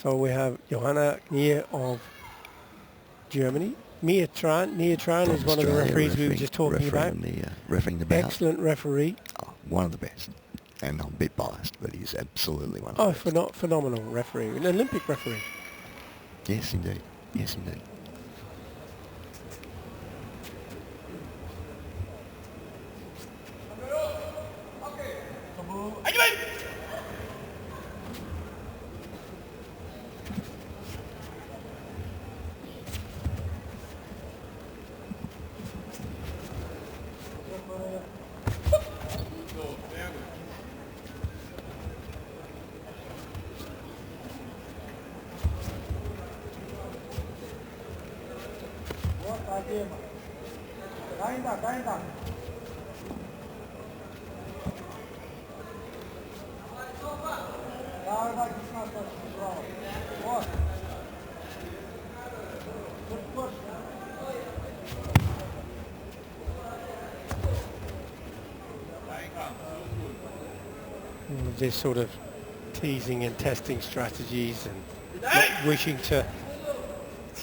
So we have Johanna Nier of Germany. Mia Tran. Nia Tran is one of the referees we were just talking about. Refereeing the bout. Excellent referee. Oh, one of the best. And I'm a bit biased, but he's absolutely one of the best. Oh, phenomenal referee. An Olympic referee. Yes, indeed. Yes, indeed. This sort of teasing and testing strategies and not wishing to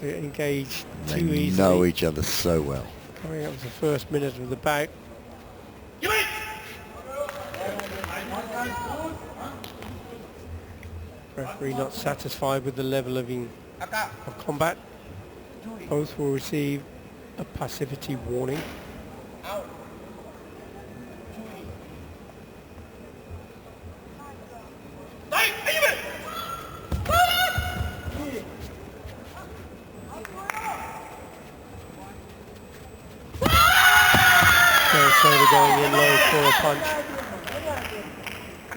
engage too easily. They know each other so well. Coming up to the first minute of the bout. Referee not satisfied with the level of combat. Both will receive a passivity warning. So they're going in low for a punch.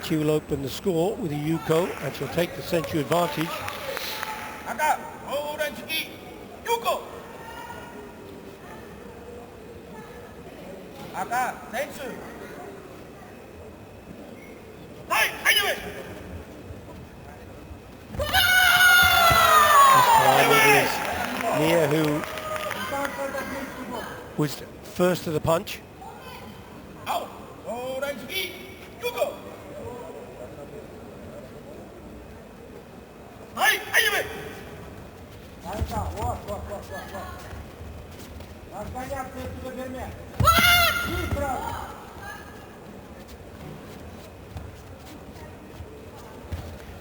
She will open the score with a Yuko, and she'll take the Senchu advantage. This time it is Nia who was first to the punch.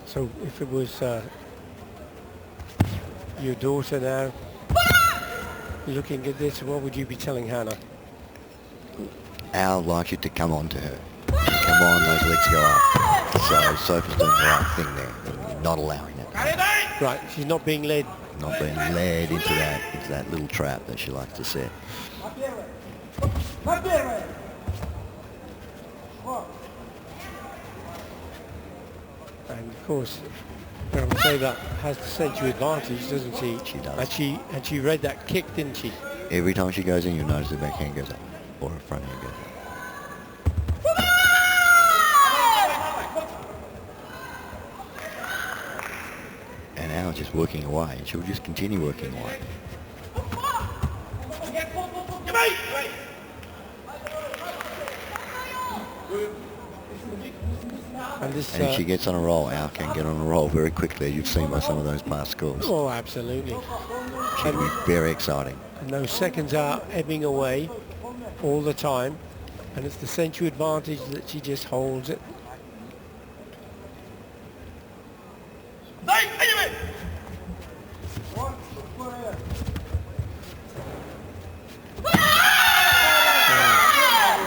So if it was your daughter now looking at this, what would you be telling Hannah? Al likes you to come on to her. Come on, those legs go up. So Sophie's doing the right thing there, not allowing it. Right, she's not being led. Not being led into that little trap that she likes to set. And of course, I would say that has the Senchu advantage, doesn't she? She does. And she read that kick, didn't she? Every time she goes in, you'll notice the backhand goes up, or her front hand goes up. And Al just working away, and she'll just continue working away. And if she gets on a roll, Al can get on a roll very quickly, as you've seen by some of those past scores. Oh, absolutely. She'll be very exciting. And those seconds are ebbing away all the time, and it's the Senchu advantage that she just holds it.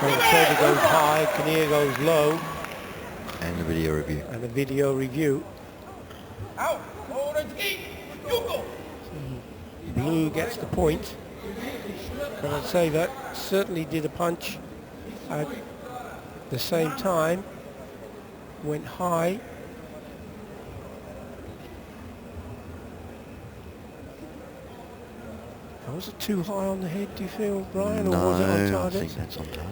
When goes high, Kinnear goes low. And the video review. And the video review. Blue gets the point. But I'd say that certainly did a punch at the same time. Went high. Was it too high on the head, do you feel, Brian? No, or was it on target? I think that's on target.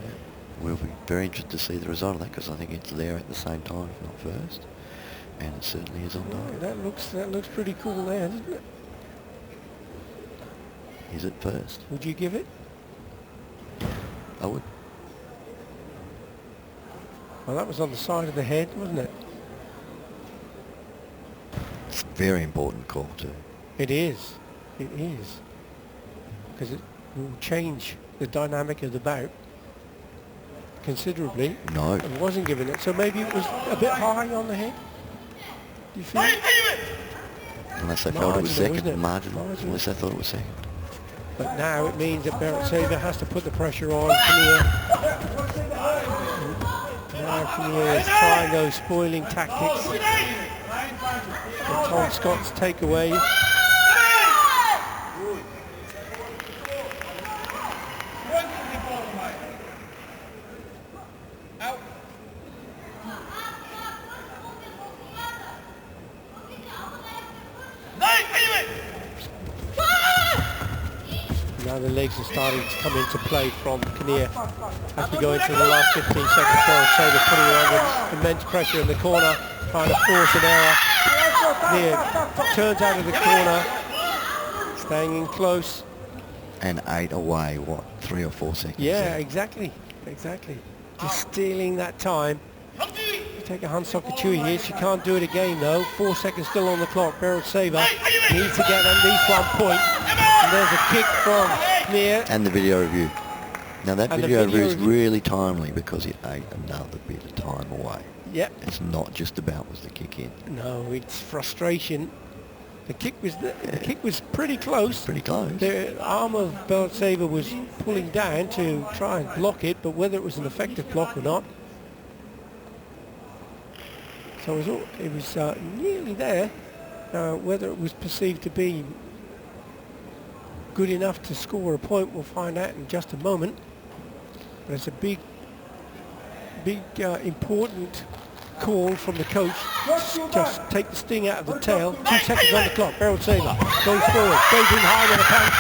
We'll be very interested to see the result of that, because I think it's there at the same time, if not first. And it certainly is on target. That looks pretty cool there, doesn't it? Is it first? Would you give it? I would. Well, that was on the side of the head, wasn't it? Very important call too. It is. It is. Because it will change the dynamic of the bout considerably. No. It wasn't given it. So maybe it was a bit high on the head. Do you feel? Unless they felt it was second. Marginal. Unless they thought it was second. But now it means that Beretsaeva has to put the pressure on Kinnear. Now Kinnear is trying those spoiling tactics. And Tom Scott's takeaway. Now the legs are starting to come into play from Kinnear as we go into the last 15 seconds. Beretsaeva putting her under immense pressure in the corner, trying to force an error. Kinnear turns out of the corner, staying in close. And 8 away, what, 3 or 4 seconds? Yeah, there. exactly. Just stealing that time. Take a Hansoku Chui here. She can't do it again though. 4 seconds still on the clock. Beretsaeva needs to get at least 1 point. And there's a kick from Kinnear. And the video review. Now that video review is really timely because it ate another bit of time away. Yep. It's not just about was the kick in. No, it's frustration. The kick was pretty close. Pretty close. The arm of Beretsaeva was pulling down to try and block it, but whether it was an effective block or not. So it was nearly there. Whether it was perceived to be good enough to score a point, we'll find out in just a moment. But it's a big, important call from the coach. Just take the sting out of the tail. 2 seconds on the clock. Beretsaeva goes forward, goes in high with a punch.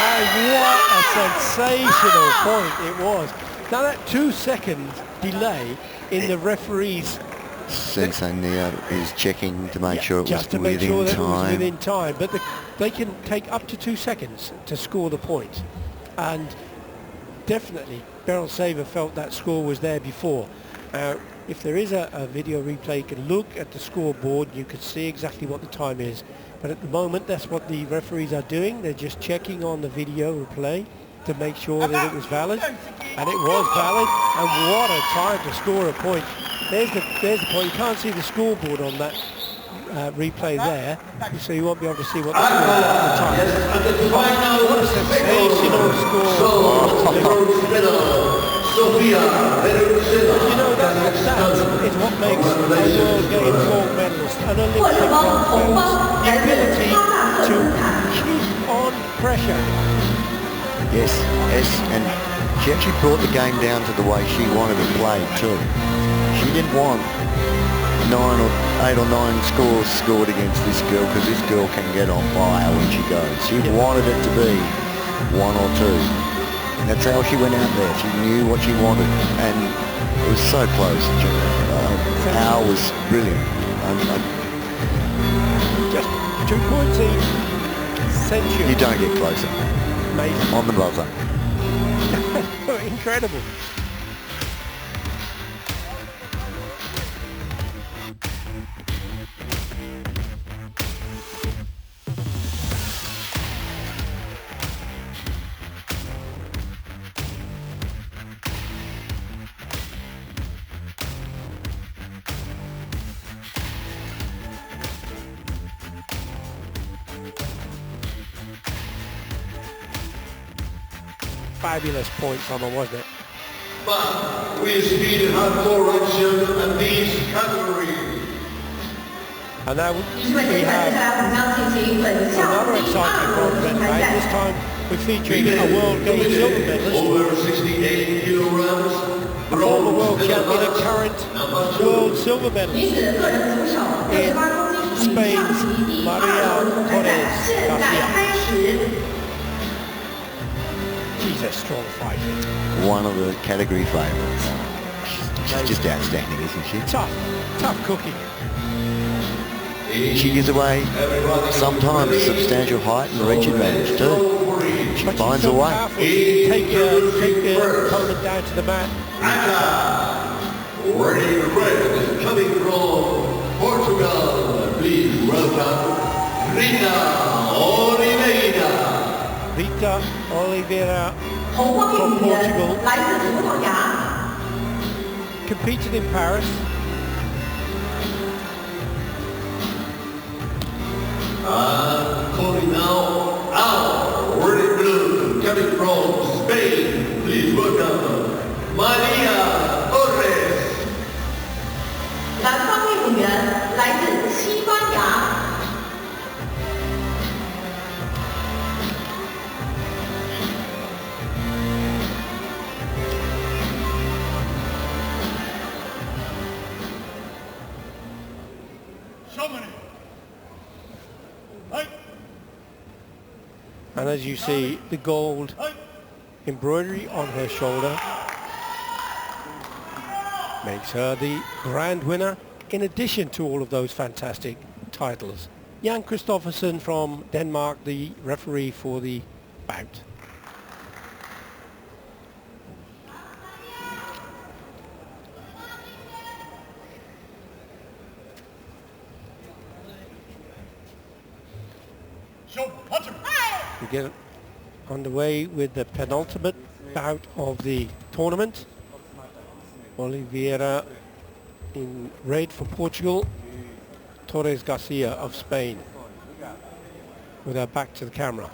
And what a sensational point it was. Now that 2-second delay in the referee's Sensei Neo is checking to make sure it just was to make sure that it was time. within time. But they can take up to 2 seconds to score the point. And definitely Beretsaeva felt that score was there before. If there is a video replay, you can look at the scoreboard, you can see exactly what the time is. But at the moment, that's what the referees are doing. They're just checking on the video replay to make sure that it was valid. And it was valid. And what a time to score a point. There's the point. You can't see the scoreboard on that replay there, so you won't be able to see what the score was at the time. What a sensational score. You know, that is what makes a World Games gold medalist, an Olympic gold medalist, the ability to keep on pressure. Yes, and she actually brought the game down to the way she wanted to play too. She didn't want 8 or 9 scores scored against this girl because this girl can get on fire when she goes. She wanted it to be 1 or 2. That's how she went out there. She knew what she wanted, and it was so close. Al was brilliant. Just 2 points each. Century. You don't get closer. Amazing. On the buzzer. Incredible. Fabulous point from her, wasn't it? But we speed hardcore action in these categories. And now we have another exciting tournament, right? This time we're featuring a World Games silver medalist, Over 68 kilograms. a former world champion and current world silver medalist in Spain's Maria Torres Garcia. She's a strong fighter. One of the category favourites. She's just outstanding, isn't she? Tough cookie. She gives away sometimes a substantial height and reach advantage too. She But finds she's a so way. powerful, she can take her opponent down to the mat. Ready to red is coming from Rita Oliveira. Rita Oliveira from Portugal. Competed in Paris. Calling now our red blue coming from Spain. Please welcome Maria Torres. 蓝方运动员来自西班牙。 And as you see, the gold embroidery on her shoulder makes her the grand winner, in addition to all of those fantastic titles. Jan Kristoffersen from Denmark, the referee for the bout. We get underway with the penultimate bout of the tournament. Oliveira in red for Portugal, Torres Garcia of Spain, with her back to the camera.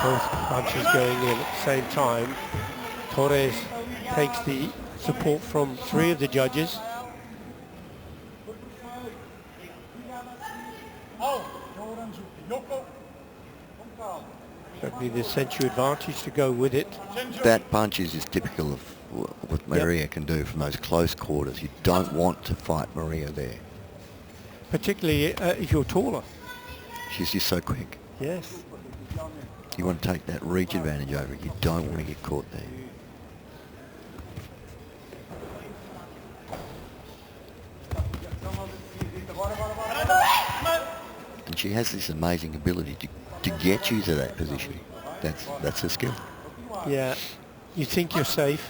Both punches going in at the same time. Torres takes the support from 3 of the judges. That'd be the Sensu advantage to go with it. That punch is typical of what Maria can do from those close quarters. You don't want to fight Maria there. Particularly if you're taller. She's just so quick. Yes. You want to take that reach advantage over. You don't want to get caught there. And she has this amazing ability to get you to that position. That's her skill. Yeah. You think you're safe.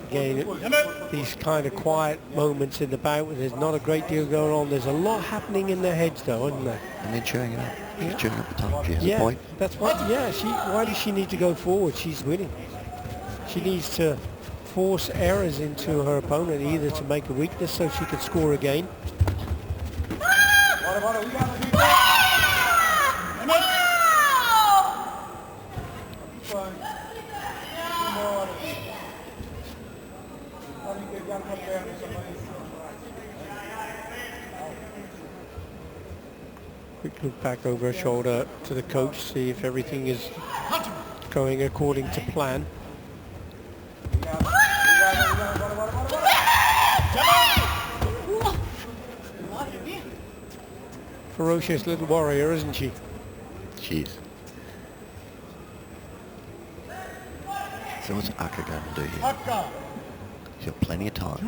Again, these kind of quiet moments in the bout where there's not a great deal going on. There's a lot happening in their heads though, isn't there? And they're chewing it up. Yeah. She's chewing up the top. She has a point. That's what, yeah, why does she need to go forward? She's winning. She needs to force errors into her opponent, either to make a weakness so she can score again. Quick look back over her shoulder to the coach, see if everything is going according to plan. Ferocious little warrior, isn't she? She is. So what's Aka going to do here? She's got plenty of time.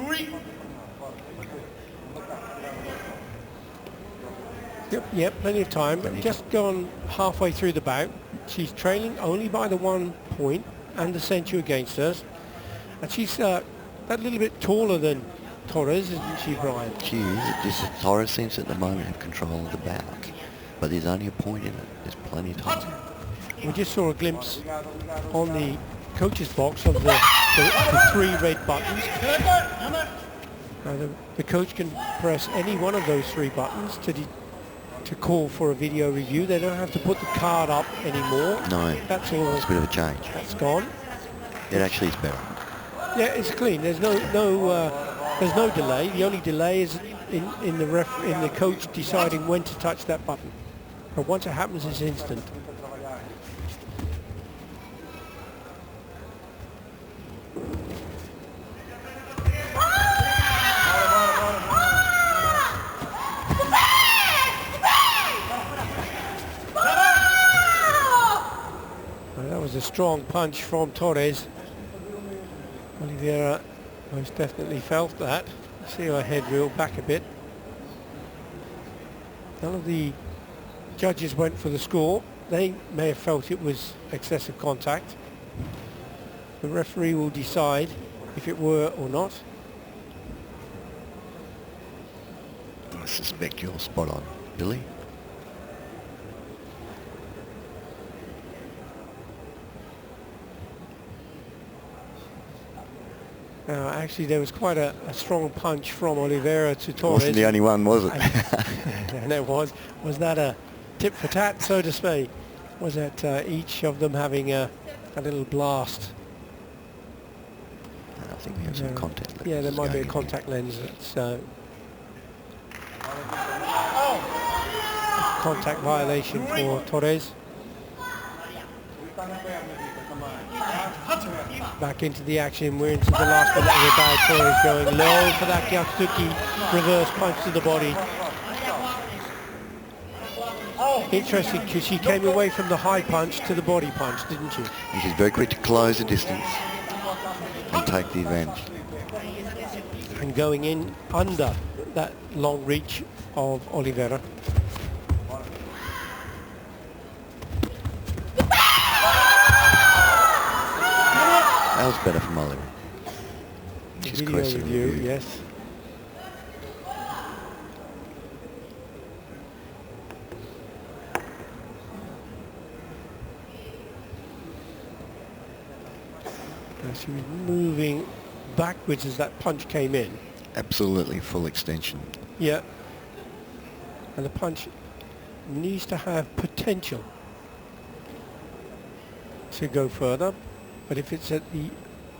Yep, plenty of time. Just gone halfway through the bout. She's trailing only by the 1 point and the Sensu against us. And she's that little bit taller than Torres, isn't she, Brian? She is. Just Torres seems at the moment have control of the bout. But there's only a point in it. There's plenty of time. We just saw a glimpse on the coach's box of the 3 red buttons. The coach can press any one of those 3 buttons to call for a video review. They don't have to put the card up anymore. No, that's all. It's a bit of a change. That's gone. It actually is better. Yeah, it's clean. There's no delay. The only delay is in the coach deciding when to touch that button. But once it happens, it's instant. strong punch from Torres. Oliveira most definitely felt that. See her head reel back a bit. None of the judges went for the score. They may have felt it was excessive contact. The referee will decide if it were or not. I suspect you're spot on, Billy. Actually, there was quite a strong punch from Oliveira to Torres. Wasn't the only one, was it? And it was that a tit for tat, so to speak? Was it each of them having a little blast? I think we have some contact lenses. Yeah, there might be a contact lens. That's contact violation for Torres. Back into the action. We're into the last minute of the bout. Torres going low for that Gyatsuki reverse punch to the body. Interesting, because she came away from the high punch to the body punch, didn't she? And she's very quick to close the distance and take the advantage. And going in under that long reach of Oliveira. That was better from Oliver. Video review, yes. She was moving backwards as that punch came in. Absolutely full extension. Yeah. And the punch needs to have potential to go further. But if it's at the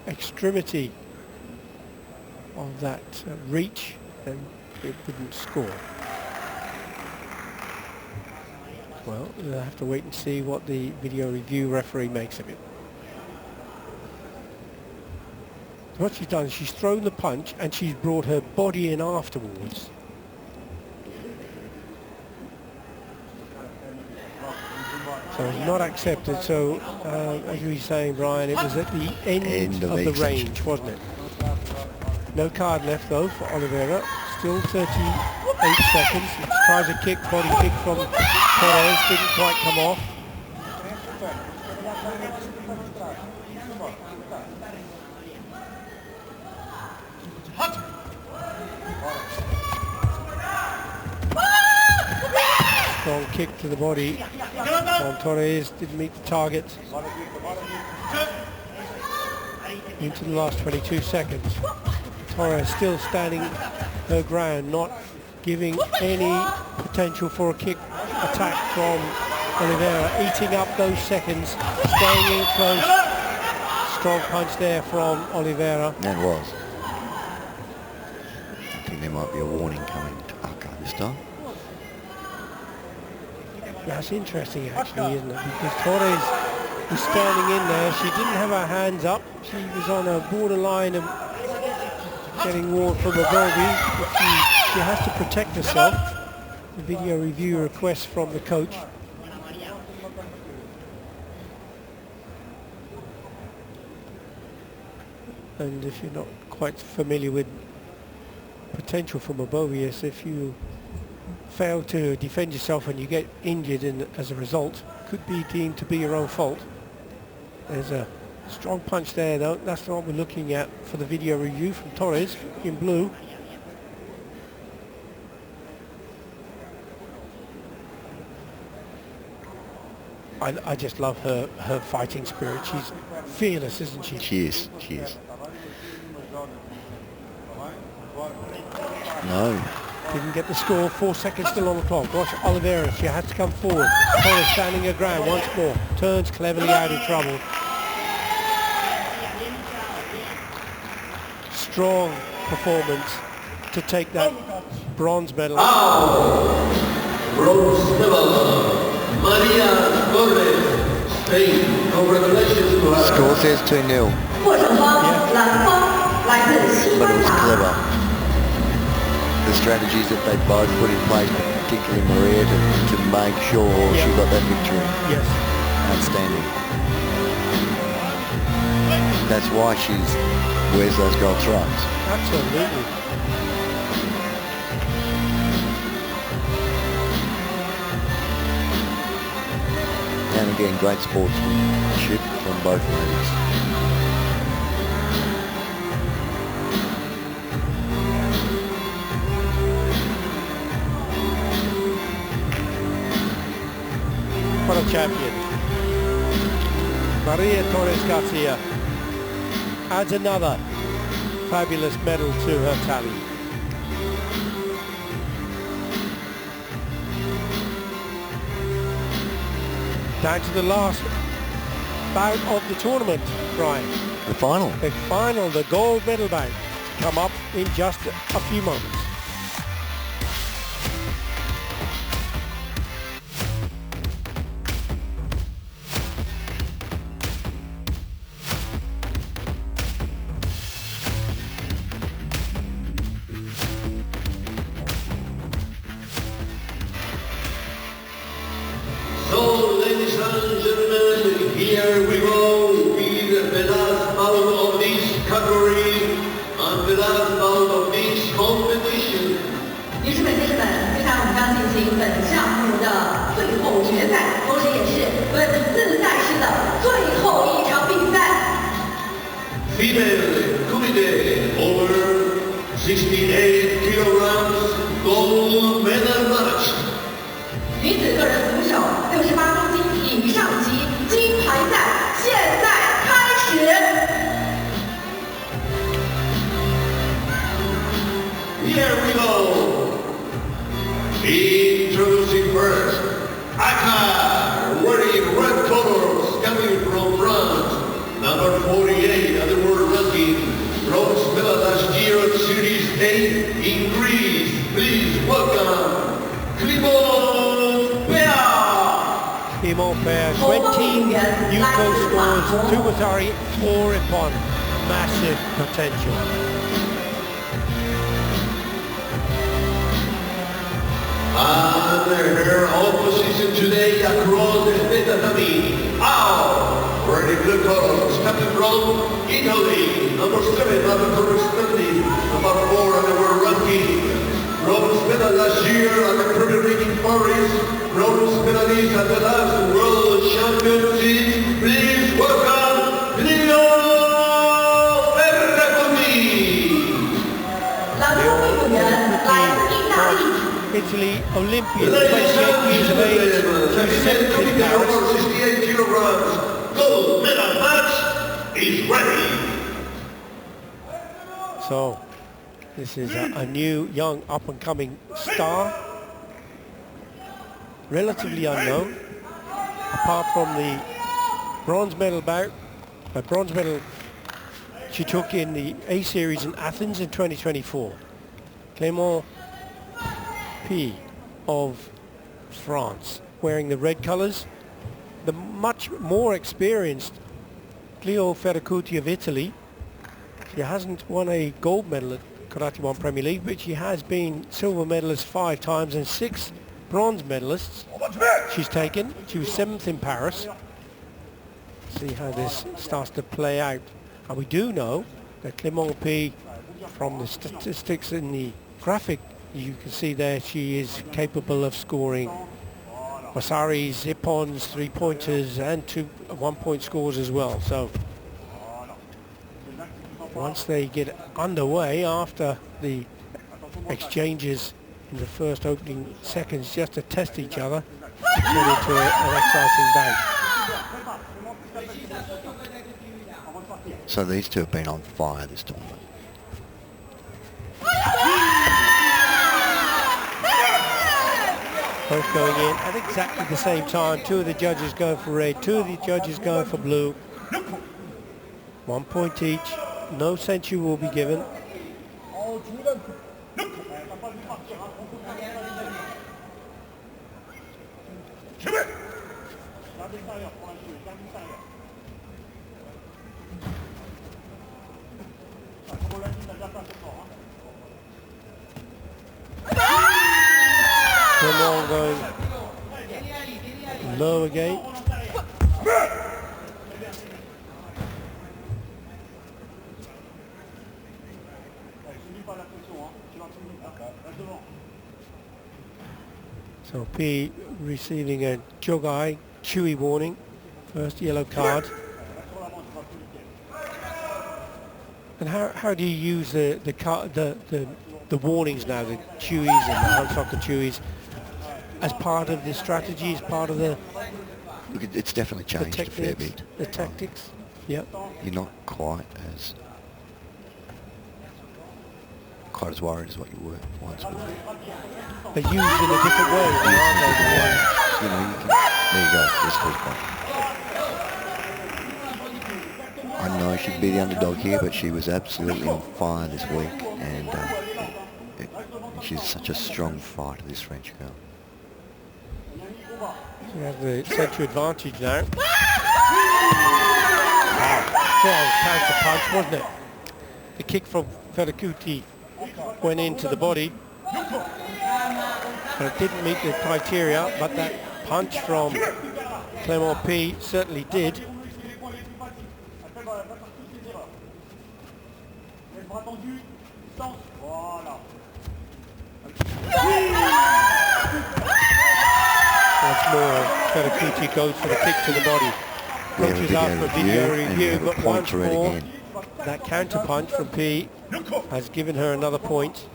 extremity of that reach, then it wouldn't score. Well, we'll have to wait and see what the video review referee makes of it. What she's done is she's thrown the punch and she's brought her body in afterwards. So it's not accepted. So as you were saying, Brian, it was at the end of the range, wasn't it? No card left though for Oliveira. Still 38 seconds. She tries a kick, body kick from Torres, didn't quite come off. Strong kick to the body from Torres, didn't meet the target. Into the last 22 seconds. Torres still standing her ground, not giving any potential for a kick attack from Oliveira, eating up those seconds, staying in close. Strong punch there from Oliveira. That was. I think there might be a warning coming to Aka this time. That's interesting actually, isn't it? Because Torres was standing in there. She didn't have her hands up. She was on a borderline of getting warned from above. But she has to protect herself. The video review request from the coach. And if you're not quite familiar with potential from Abovius, if you fail to defend yourself and you get injured, and as a result could be deemed to be your own fault. There's a strong punch there though. That's not what we're looking at for the video review from Torres in blue. I just love her fighting spirit. She's fearless, isn't she? She is. No. Didn't get the score. 4 seconds still on the clock. Watch Oliveira. She has to come forward. Torres standing her ground once more. Turns cleverly out of trouble. Strong performance to take that bronze medal. Bronze medal, Maria Torres, Spain. Congratulations to her. Score says 2-0. But it was clever. The strategies that they both put in place, particularly Maria, to make sure she got that victory. Yes. Outstanding. that's why she wears those gold stripes. Absolutely. And again, great sportsmanship from both ladies. What a champion. Maria Torres Garcia adds another fabulous medal to her tally. Down to the last bout of the tournament, Brian. The final. The final, the gold medal bout, to come up in just a few moments. So, ladies and gentlemen, here we go with the last bout of this category and the last bout of this competition. 女士们、先生们，接下来我们将进行本项目的最后决赛，同时也是本次赛事的最后一场比赛。Female Kumite over 68 kilograms gold medal match. 女子个人徒手68公斤以上级金牌赛现在开始。Here we go. Introducing first, Aka, wearing red colors, coming from France, number 48 at the world ranking, bronze medal last year at Series 8 in Greece. Please welcome, Karate1Hangzhou. Female pair, 20 Yuko scores, 2 Watari, 4 Ippon. Massive potential. And her opposition today across the tatami, Ao, wearing blue colors, coming from Italy, number 7 at the corresponding, number 4 at the world ranking, bronze medal last year at the Premier League in Paris, bronze medalist at the last World Championships. Please welcome Leo Ferracotti. 老中运动员来自意大利。 Italy Olympian, 28 years of age, she's 7th in Paris. 68 kilograms, gold medal match is ready. So, this is a new, young, up-and-coming star. Relatively unknown, apart from the bronze medal bout. A bronze medal she took in the A Series in Athens in 2024. Clément P of France, wearing the red colours. The much more experienced Leo Ferracotti of Italy. She hasn't won a gold medal at Karate1 Premier League, but she has been silver medalist 5 times and 6 bronze medalists she's taken. She was 7th in Paris. See how this starts to play out. And we do know that Clément P, from the statistics in the graphic you can see there, she is capable of scoring Wasaris, Ippons, 3-pointers and 2 1-point scores as well. So once they get underway after the exchanges in the first opening seconds just to test each other, turn into an exciting bout. So these two have been on fire this tournament. Both going in at exactly the same time. 2 of the judges going for red, 2 of the judges going for blue. 1 point each. No century will be given. Clément going low again. So P receiving a Jogai Chewy warning, first yellow card. And how do you use the warnings now, the Chewies and the hand-soccer Chewies, as part of the strategy, as part of the... Look, it's definitely changed a fair bit. The tactics, yep. You're not quite as worried as what you were once were. They're used in a different way, aren't they? You know, you can, there you go, this first point. I know she'd be the underdog here, but she was absolutely on fire this week, and she's such a strong fighter, this French girl. We have the central advantage now. Strong counter punch, wasn't it? The kick from Ferakuti went into the body, but it didn't meet the criteria, but that punch from Clément P certainly did. Once more, Ferakuti goes for the kick to the body. Coaches up for video review, but once more, that counter punch from P has given her another point.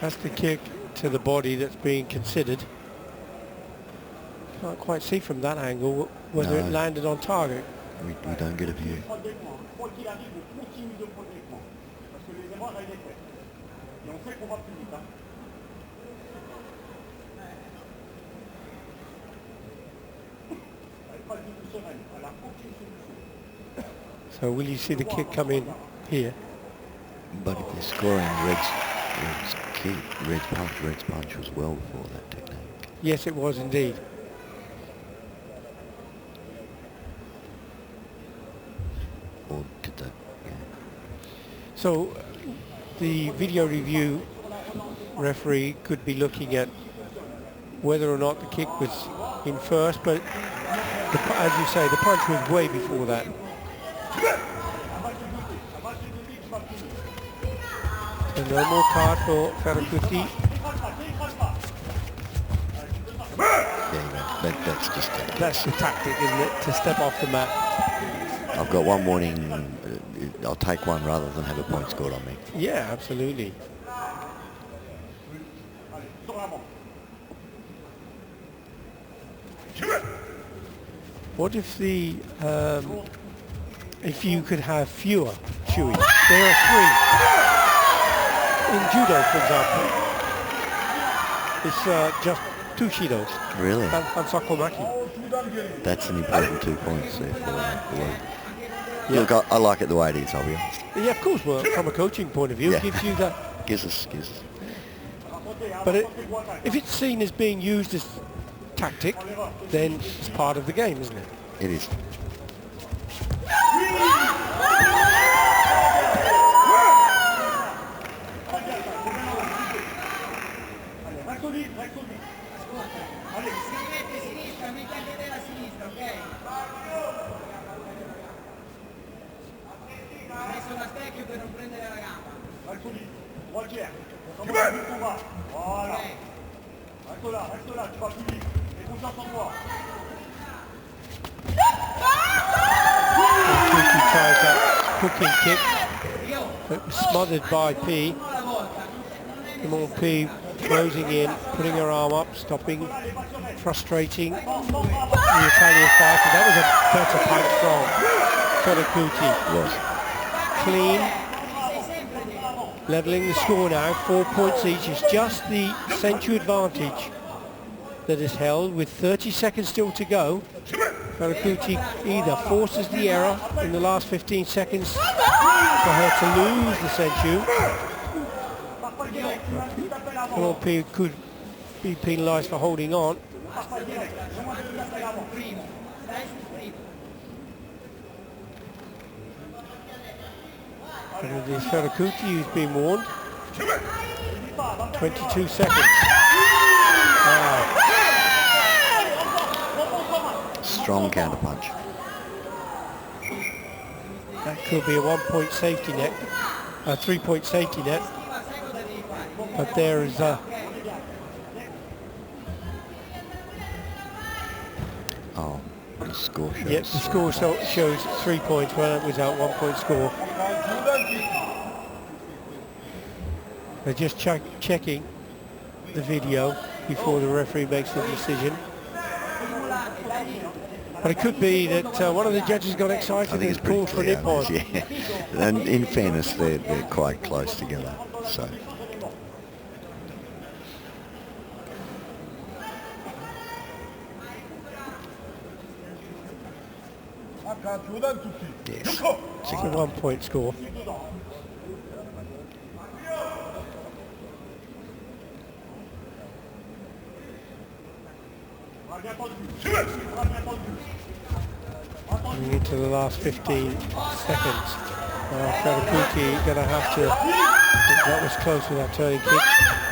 That's the kick to the body that's being considered. Can't quite see from that angle whether it landed on target. We don't get a view. So will you see the kick come in here? But if they're scoring, Red's punch was well before that technique. Yes, it was indeed. Or did that? Yeah. So the video review referee could be looking at whether or not the kick was in first, but as you say, the punch was way before that. So no more card for Ferakuti. Yeah, that's just it. That's the tactic, isn't it? To step off the mat. I've got one warning. I'll take one rather than have a point scored on me. Yeah, absolutely. What if the if you could have fewer Chewies? There are 3. In judo, for example, it's just 2 Shidos. Really? And Sakomaki. That's an important 2 points there for yeah. Yeah. Look, I like it the way it is, I'll be honest. Yeah, of course. Well, from a coaching point of view, Yeah. it gives you that. Gives us. But if it's seen as being used as tactic, then it's part of the game, isn't it? It is. Tries that hooking kick, but was smothered by P. Come on, P closing in, putting her arm up, stopping, frustrating the Italian fighter. That was a better punch from Ferakuti. Clean, leveling the score now, 4 points each. It's just the century advantage that is held with 30 seconds still to go. Karate either forces the error in the last 15 seconds for her to lose the senchu. P could be penalised for holding on. And it is Ferakuti who's been warned. 22 seconds. Wow. Strong counterpunch. That could be a 1-point safety net, a 3-point safety net. But there is oh, the score shows. Yep, the score shows 3 points. Well, it was out 1-point score. They're just checking the video before the referee makes the decision. But it could be that one of the judges got excited and pulled for Nippon. Yeah. And in fairness, they're quite close together. So. Yes. It's a 1-point score. Coming into the last 15 seconds. Ferakuti going to have to, that was close with that turning kick.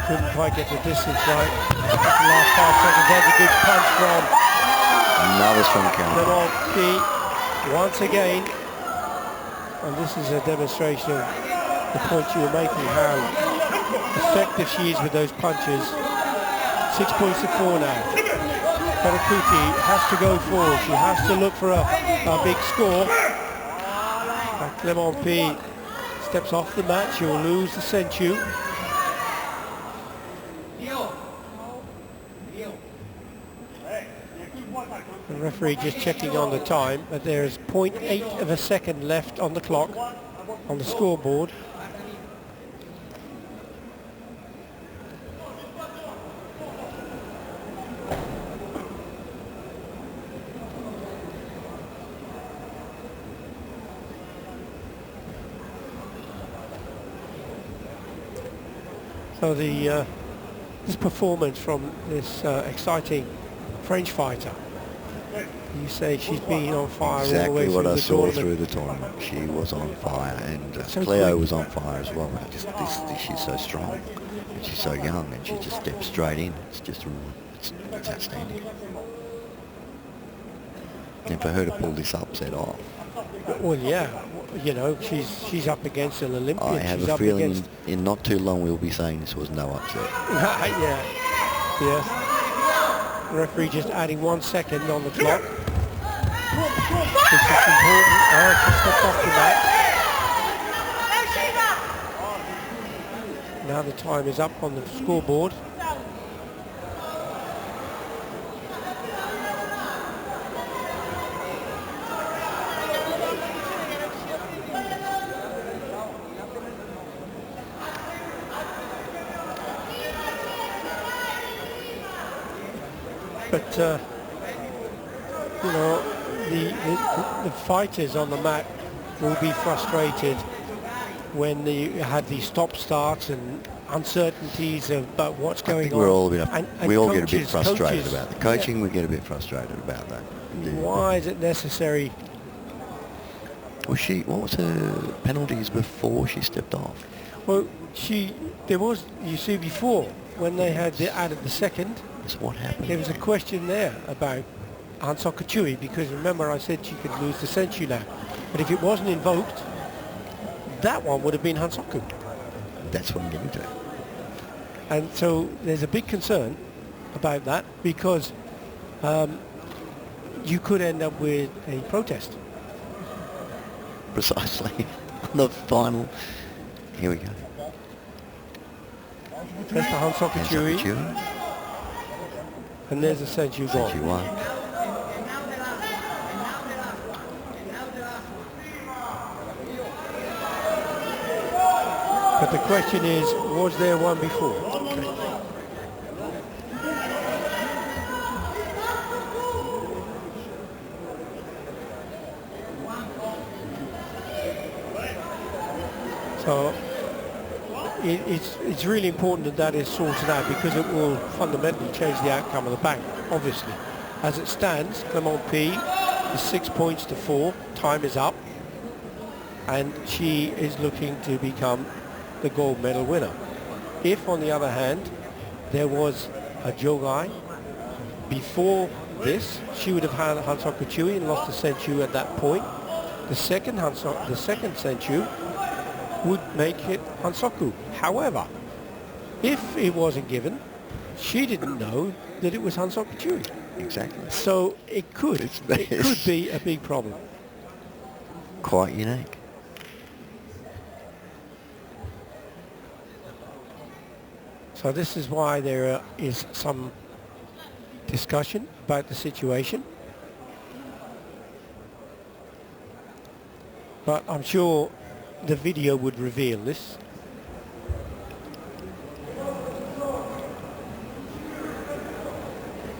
Couldn't quite get the distance right. The last 5 seconds, there's a good punch from another strong counter. Once again, and this is a demonstration of the point you were making, how effective she is with those punches. 6 points to 4 now. Ferakuti has to go forward. She has to look for a big score. Clement P steps off the mat. She will lose the senchu. The referee just checking on the time, but there's 0.8 of a second left on the clock, on the scoreboard. So this performance from this exciting French fighter, you say she's been on fire all the way through the tournament. Exactly what I saw through the tournament. She was on fire, and Cleo was on fire as well. She's so strong, and she's so young, and she just steps straight in. It's outstanding. And for her to pull this upset off. Well, yeah, you know, she's up against an Olympian. I have a feeling in not too long we'll be saying this was no upset. Yeah, yes. The referee just adding 1 second on the clock. Which is important. She stepped off the mat. Now the time is up on the scoreboard. But you know, the fighters on the mat will be frustrated when you had these stop-starts and uncertainties about what's going on. We all get a bit frustrated about the coaching. We get a bit frustrated about that. Why is it necessary? What was her penalties before she stepped off? Well, there was, you see, before when they had added the second. So what happened? There was a question there about Hansoku Chui, because remember I said she could lose the senchu now. But if it wasn't invoked, that one would have been Hansoku. That's what I'm getting to. And so there's a big concern about that, because you could end up with a protest. Precisely. The final. Here we go. There's the Hansoku Chui. And there's a senchu gone. Senchu won. But the question is, was there one before? So it's really important that that is sorted out, because it will fundamentally change the outcome of the bout, obviously. As it stands, Clement P is 6 points to 4. Time is up, and she is looking to become the gold medal winner. If, on the other hand, there was a Jogai before this, she would have had Hansoku Chui and lost the Senchu at that point. The second Senchu would make it Hansoku. However, if it wasn't given, she didn't know that it was Hansoku Chui. Exactly. So it could be a big problem. Quite unique. So this is why there is some discussion about the situation. But I'm sure the video would reveal this.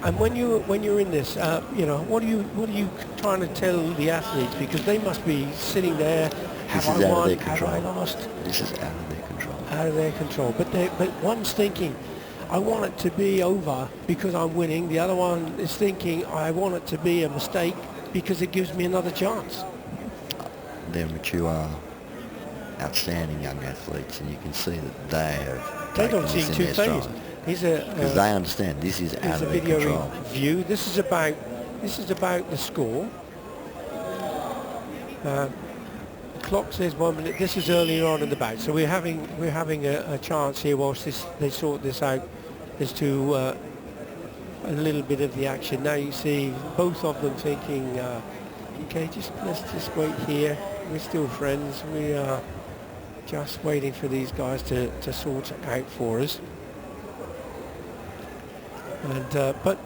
And when you're in this, you know, what are you trying to tell the athletes? Because they must be sitting there. This Have is I out won? of their Have control. I lost? This is out of their control. Out of their control. But one's thinking, I want it to be over because I'm winning. The other one is thinking, I want it to be a mistake because it gives me another chance. They're mature, outstanding young athletes, and you can see that They don't taken seem this too in their phased. stride. Because They understand this is out a of their video control. review. This is about the score. The clock says 1 minute. This is earlier on in the bout, so we're having a chance here whilst they sort this out as to a little bit of the action. Now you see both of them thinking, okay, let's just wait here. We're still friends. We are just waiting for these guys to sort it out for us. And but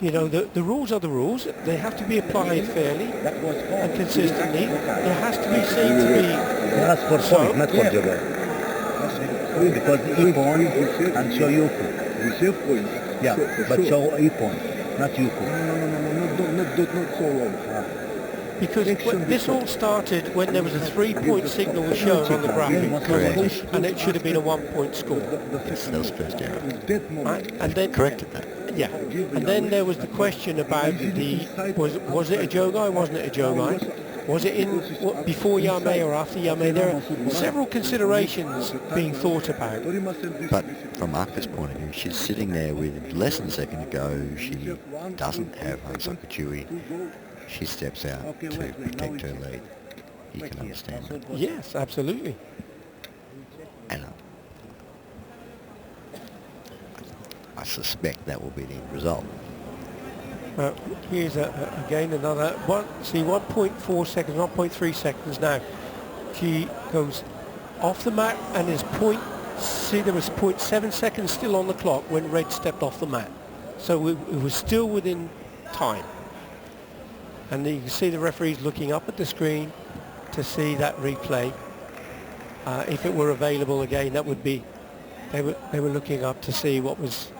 you know, the rules are the rules. They have to be applied fairly and consistently. There has to be seen to be. That's for point, not for Jogai. Because E point and show you point. Yeah, but show E point, not you point. Not so long. Because this all started when there was a 3-point signal shown on the graphic, Correct. and it should have been a 1-point score. Yes, that was first error. Right? And then Corrected that. yeah, and then there was the question about was it a Jogai? Wasn't it a Jogai? Was it in before Yame or after Yame? There are several considerations being thought about. But from Aka's point of view, she's sitting there with less than a second to go. She doesn't have Hansoku Chui. She steps out to protect her lead. You can understand that. Yes, absolutely. And I suspect that will be the end result. Here's again another 1.4 seconds, 1.3 seconds now. She goes off the mat and is there was 0.7 seconds still on the clock when Red stepped off the mat. So it was still within time. And you can see the referees looking up at the screen to see that replay. If it were available again, that would be, they were looking up to see what was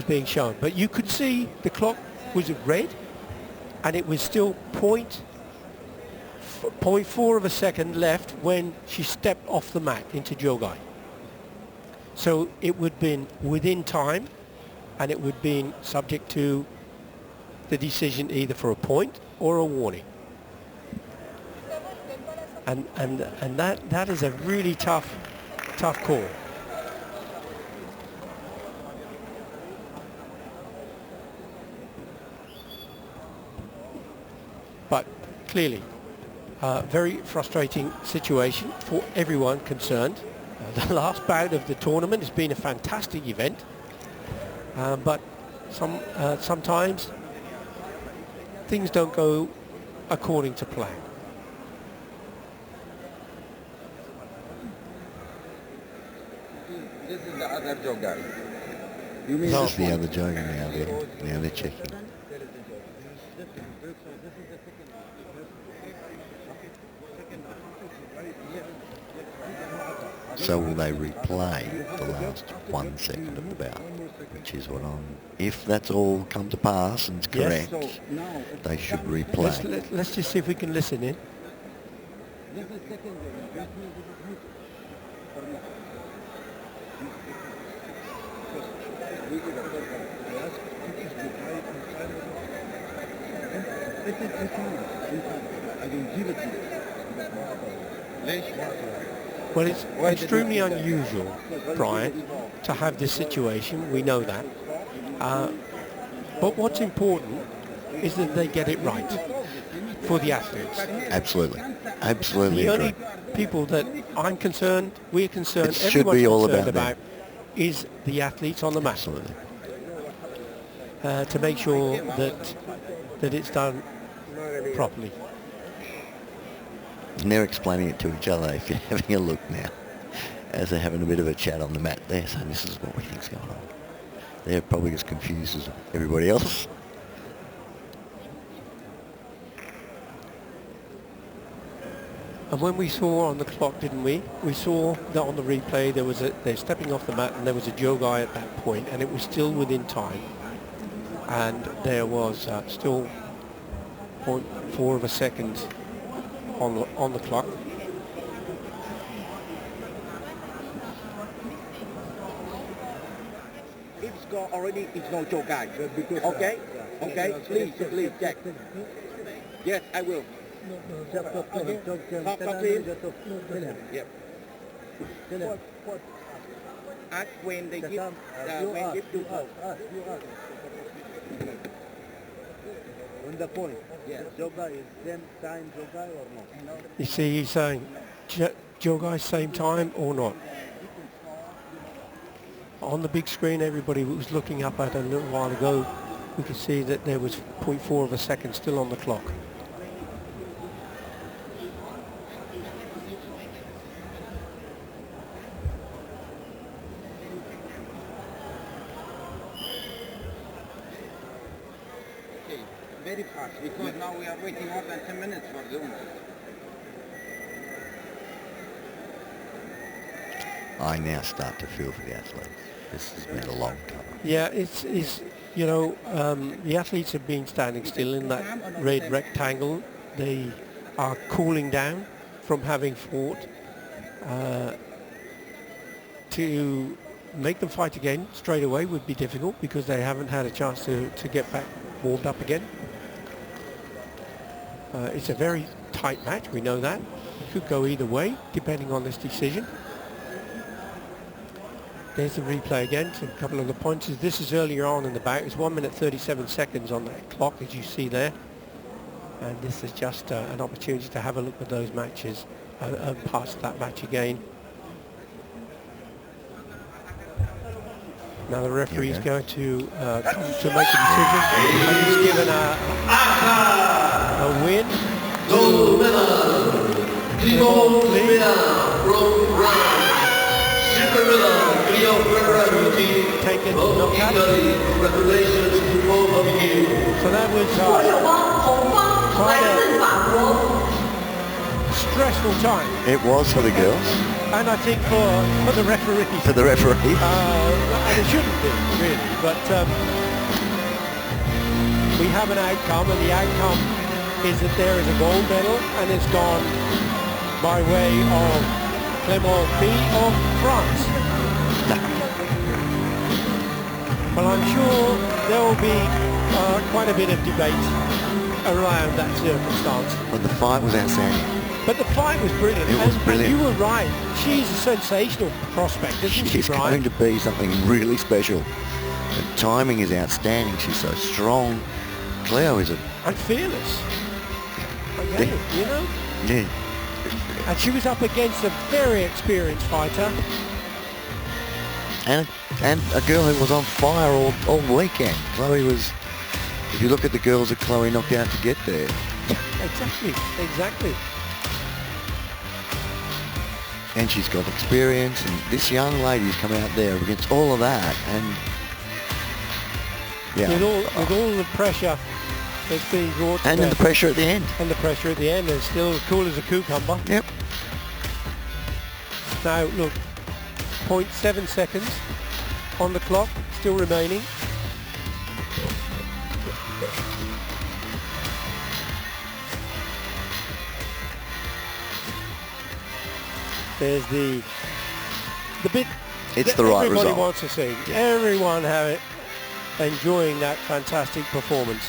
being shown. But you could see the clock was red, and it was still 0.4 of a second left when she stepped off the mat into Jogai. So it would have been within time, and it would have been subject to the decision either for a point or a warning. And that is a really tough call. But clearly, very frustrating situation for everyone concerned. The last bout of the tournament has been a fantastic event, but sometimes things don't go according to plan. This is the other Jogai. You mean this is the other Jogai now they're checking. So will they replay the last 1 second of the bout, which is what if that's all come to pass and it's correct, Yes. they should replay. Let's just see if we can listen in. Well, it's extremely unusual, Brian, to have this situation. We know that. But what's important is that they get it right for the athletes. Absolutely. Absolutely. The only people that I'm concerned, we're concerned, It should everyone's be all concerned about is the athletes on the mat. Absolutely. To make sure that it's done properly. And they're explaining it to each other if you're having a look now, as they're having a bit of a chat on the mat there, so this is what we think's going on. They're probably as confused as everybody else. And when we saw on the clock, didn't we? We saw that on the replay they're stepping off the mat and there was a jogai at that point, and it was still within time. And there was still 0.4 of a second on the clock. It's got already, it's no jogai. Okay? Okay, please check. Yes, I will. Talk to him. Yep. Ask when they give to us. On the point. Yes. Jogai is same time jogai or not? You see, he's saying jogai same time or not. On the big screen, everybody was looking up at it a little while ago. We could see that there was 0.4 of a second still on the clock. Very fast, because now we are waiting more than 10 minutes for the women. I now start to feel for the athletes. This has been a long time. Yeah, it's you know, the athletes have been standing still in that red rectangle. They are cooling down from having fought. To make them fight again straight away would be difficult because they haven't had a chance to get back warmed up again. It's a very tight match, we know that. It could go either way depending on this decision. There's the replay again to a couple of the points. This is earlier on in the bout. It's 1 minute 37 seconds on that clock, as you see there. And this is just an opportunity to have a look at those matches and parts of that match again. Now the referee is going to come to make a decision. And he's given a win Gold medal, Female Kumite from France. Silver medal, taken from knockout. Italy. Congratulations to both of you. So that was 获胜方红方来自法国。 stressful time. It was for the girls. And I think for the referees. For the referees. And it shouldn't be, really. But we have an outcome, and the outcome is that there is a gold medal, and it's gone by way of Female Kumite of France. Well, I'm sure there will be quite a bit of debate around that circumstance. But the fight was outstanding. But the fight was brilliant. It was brilliant. And you were right. She's a sensational prospect, isn't she, She's Brian? going to be something really special. The timing is outstanding. She's so strong. Cleo is a... And fearless. Again, Yeah. you know? Yeah. And she was up against a very experienced fighter. And a girl who was on fire all weekend. Chloe was... If you look at the girls that Chloe knocked out to get there. Exactly. And she's got experience, and this young lady's come out there against all of that, and yeah, With all the pressure that's being brought to and then the pressure at the end. And the pressure at the end is still cool as a cucumber. Yep. Now look, 0.7 seconds on the clock, still remaining. There's the bit It's that the right everybody result. wants to see. Everyone have it, enjoying that fantastic performance.